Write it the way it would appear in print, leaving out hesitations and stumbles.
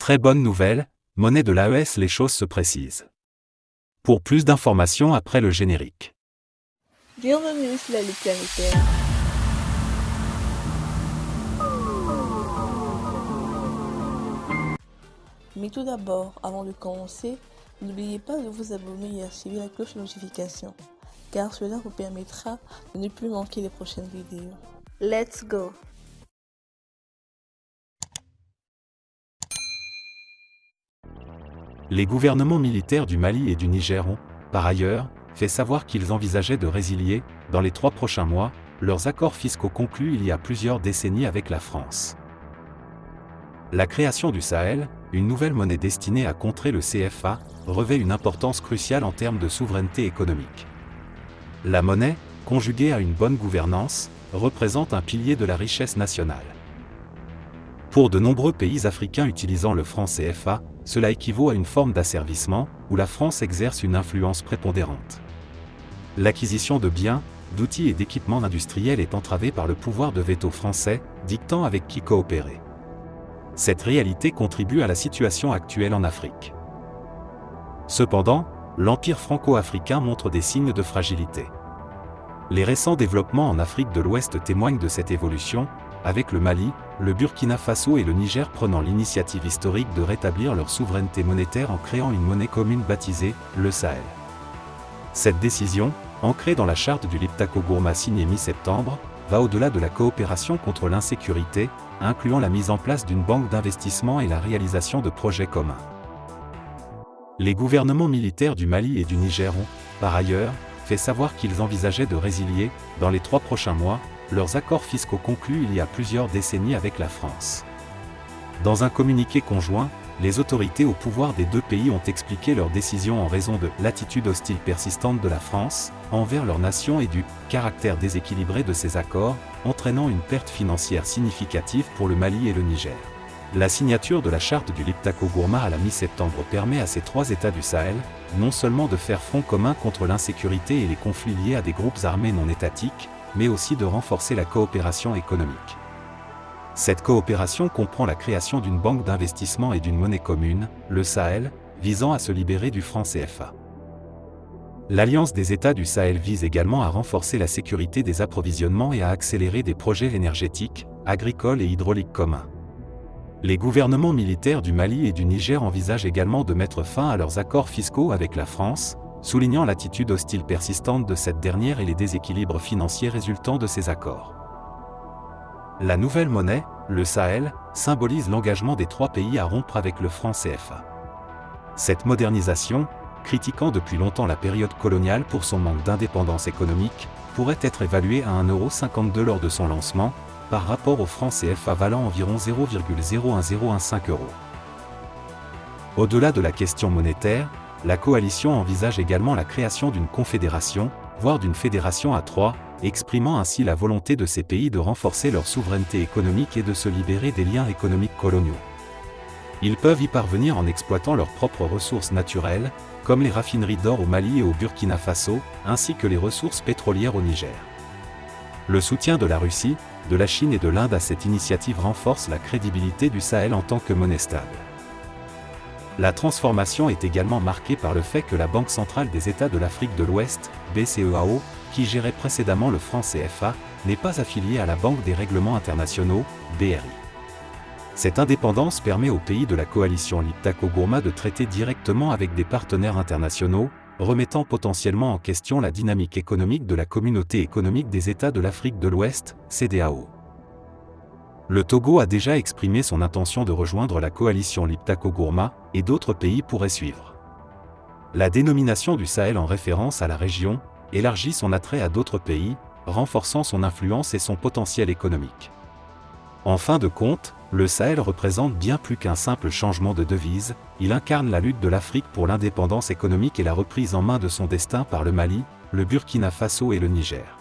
Très bonne nouvelle, monnaie de l'AES, les choses se précisent. Pour plus d'informations après le générique. Bienvenue sur la Ligue planétaire. Mais tout d'abord, avant de commencer, n'oubliez pas de vous abonner et activer la cloche de notification, car cela vous permettra de ne plus manquer les prochaines vidéos. Let's go! Les gouvernements militaires du Mali et du Niger ont, par ailleurs, fait savoir qu'ils envisageaient de résilier, dans les 3 prochains mois, leurs accords fiscaux conclus il y a plusieurs décennies avec la France. La création du Sahel, une nouvelle monnaie destinée à contrer le CFA, revêt une importance cruciale en termes de souveraineté économique. La monnaie, conjuguée à une bonne gouvernance, représente un pilier de la richesse nationale. Pour de nombreux pays africains utilisant le franc CFA, cela équivaut à une forme d'asservissement, où la France exerce une influence prépondérante. L'acquisition de biens, d'outils et d'équipements industriels est entravée par le pouvoir de veto français, dictant avec qui coopérer. Cette réalité contribue à la situation actuelle en Afrique. Cependant, l'empire franco-africain montre des signes de fragilité. Les récents développements en Afrique de l'Ouest témoignent de cette évolution, avec le Mali, le Burkina Faso et le Niger prenant l'initiative historique de rétablir leur souveraineté monétaire en créant une monnaie commune baptisée le Sahel. Cette décision, ancrée dans la charte du Liptako-Gourma signée mi-septembre, va au-delà de la coopération contre l'insécurité, incluant la mise en place d'une banque d'investissement et la réalisation de projets communs. Les gouvernements militaires du Mali et du Niger ont, par ailleurs, fait savoir qu'ils envisageaient de résilier, dans les 3 prochains mois, leurs accords fiscaux conclus il y a plusieurs décennies avec la France. Dans un communiqué conjoint, les autorités au pouvoir des deux pays ont expliqué leur décision en raison de l'attitude hostile persistante de la France envers leur nation et du caractère déséquilibré de ces accords, entraînant une perte financière significative pour le Mali et le Niger. La signature de la charte du Liptako-Gourma à la mi-septembre permet à ces 3 États du Sahel, non seulement de faire front commun contre l'insécurité et les conflits liés à des groupes armés non étatiques, mais aussi de renforcer la coopération économique. Cette coopération comprend la création d'une banque d'investissement et d'une monnaie commune, le Sahel, visant à se libérer du franc CFA. L'Alliance des États du Sahel vise également à renforcer la sécurité des approvisionnements et à accélérer des projets énergétiques, agricoles et hydrauliques communs. Les gouvernements militaires du Mali et du Niger envisagent également de mettre fin à leurs accords fiscaux avec la France, soulignant l'attitude hostile persistante de cette dernière et les déséquilibres financiers résultant de ces accords. La nouvelle monnaie, le Sahel, symbolise l'engagement des 3 pays à rompre avec le franc CFA. Cette modernisation, critiquant depuis longtemps la période coloniale pour son manque d'indépendance économique, pourrait être évaluée à 1,52 € lors de son lancement, par rapport au franc CFA valant environ 0,01015 €. Au-delà de la question monétaire, la coalition envisage également la création d'une confédération, voire d'une fédération à 3, exprimant ainsi la volonté de ces pays de renforcer leur souveraineté économique et de se libérer des liens économiques coloniaux. Ils peuvent y parvenir en exploitant leurs propres ressources naturelles, comme les raffineries d'or au Mali et au Burkina Faso, ainsi que les ressources pétrolières au Niger. Le soutien de la Russie, de la Chine et de l'Inde à cette initiative renforce la crédibilité du Sahel en tant que monnaie stable. La transformation est également marquée par le fait que la Banque centrale des États de l'Afrique de l'Ouest, BCEAO, qui gérait précédemment le franc CFA, n'est pas affiliée à la Banque des règlements internationaux, BRI. Cette indépendance permet aux pays de la coalition Liptako-Gourma de traiter directement avec des partenaires internationaux, remettant potentiellement en question la dynamique économique de la Communauté économique des États de l'Afrique de l'Ouest, CEDEAO. Le Togo a déjà exprimé son intention de rejoindre la coalition Liptako-Gourma, et d'autres pays pourraient suivre. La dénomination du Sahel en référence à la région élargit son attrait à d'autres pays, renforçant son influence et son potentiel économique. En fin de compte, le Sahel représente bien plus qu'un simple changement de devise, il incarne la lutte de l'Afrique pour l'indépendance économique et la reprise en main de son destin par le Mali, le Burkina Faso et le Niger.